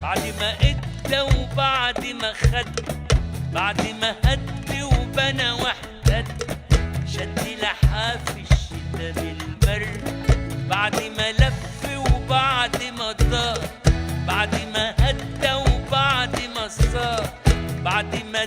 بعد ما ادى وبعد ما خد، بعد ما هد وبنى واحتد، شد لحاف الشتا بالبرد، بعد ما لف وبعد ما دار، بعد ما هدى وبعد ما صار، بعد ما